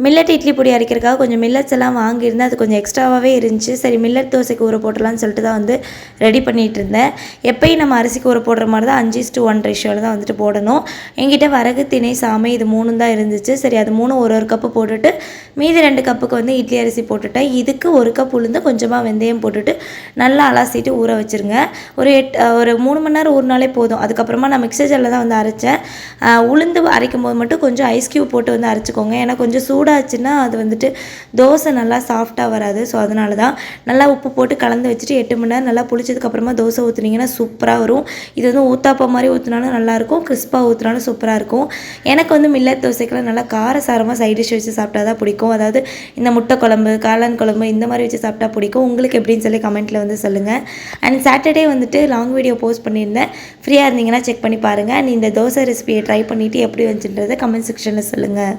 Millet idli பொடி அரைக்கிறதுக்காக கொஞ்சம் millets எல்லாம் வாங்கியிருந்தேன். அது கொஞ்சம் எக்ஸ்ட்ராவாகவே இருந்துச்சு. சரி மில்லட் தோசைக்கு ஊற போட்டுடலான்னு சொல்லிட்டு தான் வந்து ரெடி பண்ணிகிட்டு இருந்தேன். எப்பயும் நம்ம அரிசிக்கு ஊற போடுற மாதிரி தான் 5:1 ரேஷியோவில் தான் வந்துட்டு போடணும். என்கிட்ட வரகு, திணை, சாமை இது 3 தான் இருந்துச்சு. சரி அது 3 ஒரு கப்பு போட்டுட்டு மீதி 2 கப்புக்கு வந்து இட்லி அரிசி போட்டுட்டேன். இதுக்கு 1 கப் உளுந்து கொஞ்சமாக வெந்தயம் போட்டுட்டு நல்லா அலசிட்டு ஊற வச்சுருங்க. ஒரு 3 மணி நேரம் ஊறினாலே போதும். அதுக்கப்புறமா நான் மிக்சர் ஜாரில் தான் வந்து அரைச்சேன். உளுந்து அரைக்கும் போது மட்டும் கொஞ்சம் ஐஸ் க்யூப் போட்டு வந்து அரைச்சிக்கோங்க. ஏன்னா கொஞ்சம் சூடாச்சுன்னா அது வந்துட்டு தோசை நல்லா சாஃப்டாக வராது. ஸோ அதனால தான் நல்லா உப்பு போட்டு கலந்து வச்சுட்டு 8 மணி நேரம் நல்லா புளிச்சதுக்கப்புறமா தோசை ஊற்றுனீங்கன்னா சூப்பராக வரும். இது வந்து ஊத்தாப்பம் மாதிரி ஊற்றினாலும் நல்லாயிருக்கும், கிறிஸ்பாக ஊற்றினாலும் சூப்பராக இருக்கும். எனக்கு வந்து மில்லட் தோசைக்கெல்லாம் நல்லா காரசாரமாக சைட் டிஷ் வச்சு சாப்பிட்டா தான் பிடிக்கும். அதாவது இந்த முட்டை குழம்பு, காளான் குழம்பு இந்த மாதிரி வச்சு சாப்பிட்டா பிடிக்கும். உங்களுக்கு எப்படின்னு சொல்லி கமெண்ட்டில் வந்து சொல்லுங்கள். அண்ட் சாட்டர்டே வந்துட்டு லாங் வீடியோ போஸ்ட் பண்ணியிருந்தேன். ஃப்ரீயாக இருந்தீங்கன்னா செக் பண்ணி பாருங்கள். அண்ட் இந்த தோசை ரெசிபியை ட்ரை பண்ணிவிட்டு எப்படி வந்துச்சுன்றதை கமெண்ட் செக்ஷனில் சொல்லுங்கள்.